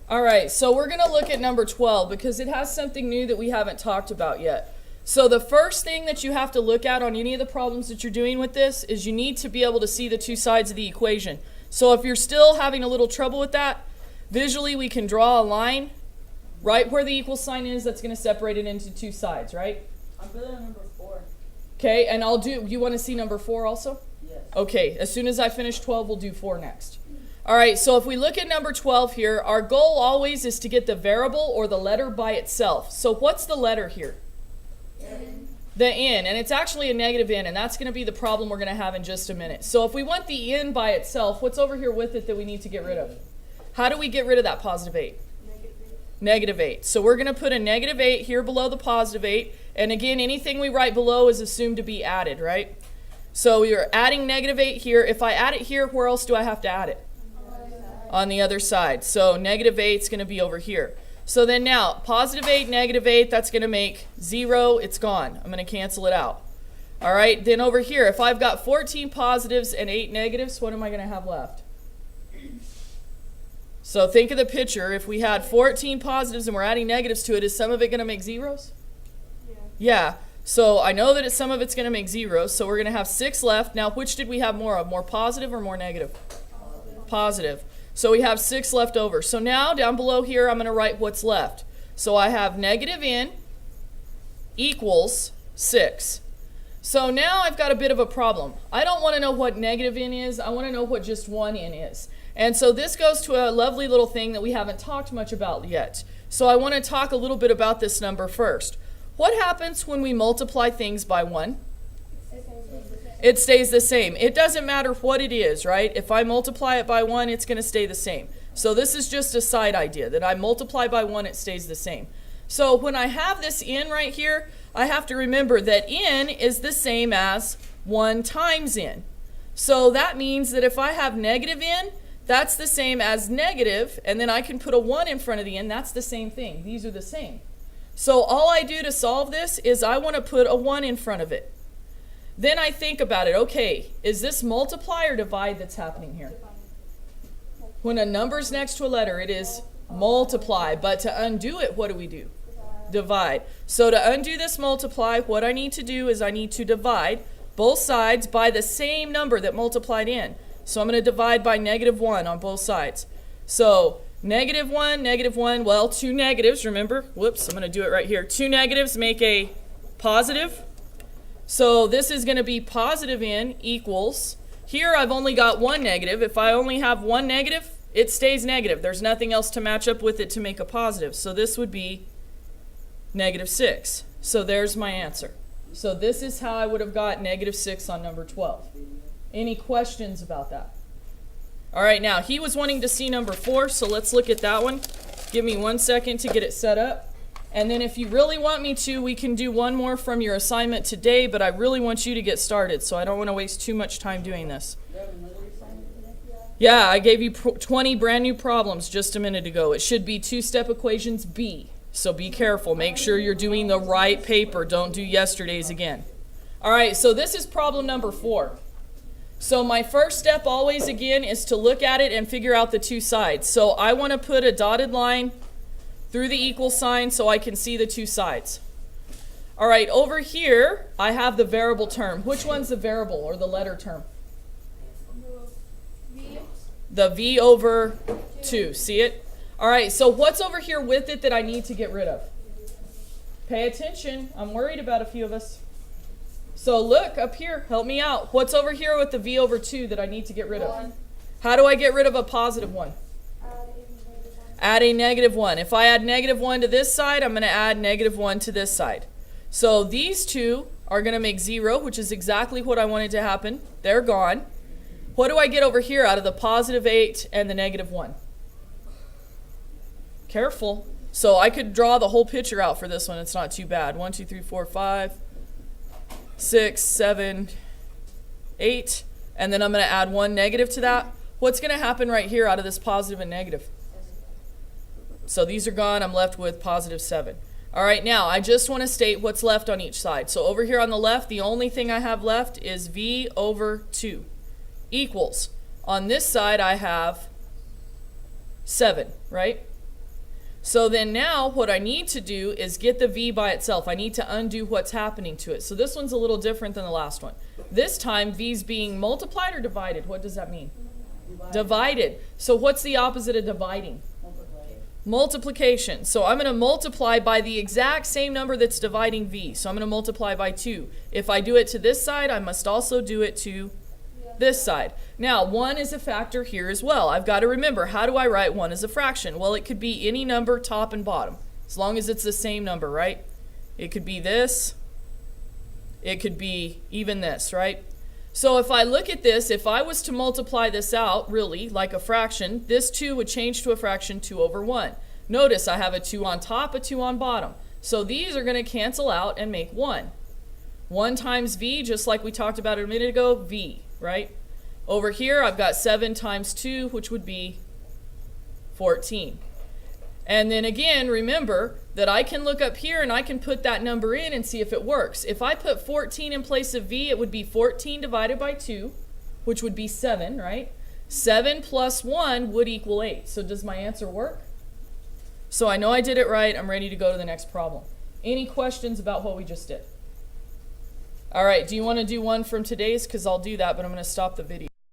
All right, so we're going to look at number 12 because it has something new that we haven't talked about yet. So the first thing that you have to look at on any of the problems that you're doing with this is you need to be able to see the two sides of the equation. So if you're still having a little trouble with that, visually we can draw a line right where the equal sign is that's going to separate it into two sides, right? I'm good on number 4. Okay, and you want to see number 4 also? Yes. Okay, as soon as I finish 12, we'll do 4 next. All right, so if we look at number 12 here, our goal always is to get the variable or the letter by itself. So what's the letter here? N. The N, and it's actually a negative N, and that's going to be the problem we're going to have in just a minute. So if we want the N by itself, what's over here with it that we need to get rid of? How do we get rid of that positive 8? Negative 8. So we're going to put a negative 8 here below the positive 8, and again, anything we write below is assumed to be added, right? So we are adding negative 8 here. If I add it here, where else do I have to add it? On the other side. So negative 8 is going to be over here. So then now, positive 8, negative 8, that's going to make 0. It's gone. I'm going to cancel it out. All right, then over here, if I've got 14 positives and 8 negatives, what am I going to have left? So think of the picture. If we had 14 positives and we're adding negatives to it, is some of it going to make zeros? Yeah. So I know that some of it's going to make zeros, so we're going to have 6 left. Now, which did we have more of? More positive or more negative? Positive. So we have 6 left over. So now down below here, I'm going to write what's left. So I have negative N equals 6. So now I've got a bit of a problem. I don't want to know what negative N is. I want to know what just 1 N is. And so this goes to a lovely little thing that we haven't talked much about yet. So I want to talk a little bit about this number first. What happens when we multiply things by 1? It stays the same. It doesn't matter what it is, right? If I multiply it by 1, it's going to stay the same. So this is just a side idea, that I multiply by 1, it stays the same. So when I have this N right here, I have to remember that N is the same as 1 times N. So that means that if I have negative N, that's the same as negative, and then I can put a 1 in front of the N. That's the same thing. These are the same. So all I do to solve this is I want to put a 1 in front of it. Then I think about it. Okay, is this multiply or divide that's happening here? When a number's next to a letter, it is multiply. But to undo it, what do? Divide. So to undo this multiply, what I need to do is I need to divide both sides by the same number that multiplied in. So I'm going to divide by negative 1 on both sides. So negative 1, well, 2 negatives, remember? Whoops, I'm going to do it right here. 2 negatives make a positive. So this is going to be positive N equals, here I've only got 1 negative. If I only have 1 negative, it stays negative. There's nothing else to match up with it to make a positive. So this would be negative 6. So there's my answer. So this is how I would have got negative 6 on number 12. Any questions about that? All right, now he was wanting to see number 4, so let's look at that one. Give me 1 second to get it set up. And then if you really want me to, we can do one more from your assignment today, but I really want you to get started, so I don't want to waste too much time doing this. Yeah, I gave you 20 brand new problems just a minute ago. It should be 2-step equations B. So be careful. Make sure you're doing the right paper. Don't do yesterday's again. All right, so this is problem number 4. So my first step always, again, is to look at it and figure out the two sides. So I want to put a dotted line through the equal sign so I can see the two sides. All right, over here, I have the variable term. Which one's the variable or the letter term? The V over 2. See it? All right, so what's over here with it that I need to get rid of? Pay attention. I'm worried about a few of us. So look up here. Help me out. What's over here with the V over 2 that I need to get rid of? How do I get rid of a positive 1? Add a negative 1. If I add negative 1 to this side, I'm going to add negative 1 to this side. So these two are going to make 0, which is exactly what I wanted to happen. They're gone. What do I get over here out of the positive 8 and the negative 1? Careful. So I could draw the whole picture out for this one. It's not too bad. 1, 2, 3, 4, 5, 6, 7, 8. And then I'm going to add 1 negative to that. What's going to happen right here out of this positive and negative? So these are gone. I'm left with positive 7. All right, now I just want to state what's left on each side. So over here on the left, the only thing I have left is V over 2 equals. On this side, I have 7, right? So then now what I need to do is get the v by itself. I need to undo what's happening to it. So this one's a little different than the last one. This time v's being multiplied or divided. What does that mean? Divided. So what's the opposite of dividing? Multiplication. So I'm going to multiply by the exact same number that's dividing v. So I'm going to multiply by 2. If I do it to this side, I must also do it to this side. Now, 1 is a factor here as well. I've got to remember, how do I write 1 as a fraction? Well, it could be any number, top and bottom, as long as it's the same number, right? It could be this. It could be even this, right? So if I look at this, if I was to multiply this out, really, like a fraction, this 2 would change to a fraction 2 over 1. Notice I have a 2 on top, a 2 on bottom. So these are going to cancel out and make 1. 1 times v, just like we talked about a minute ago, v, right? Over here, I've got 7 times 2, which would be 14. And then again, remember that I can look up here and I can put that number in and see if it works. If I put 14 in place of v, it would be 14 divided by 2, which would be 7, right? 7 plus 1 would equal 8. So does my answer work? So I know I did it right. I'm ready to go to the next problem. Any questions about what we just did? All right, do you want to do one from today's? Because I'll do that, but I'm going to stop the video.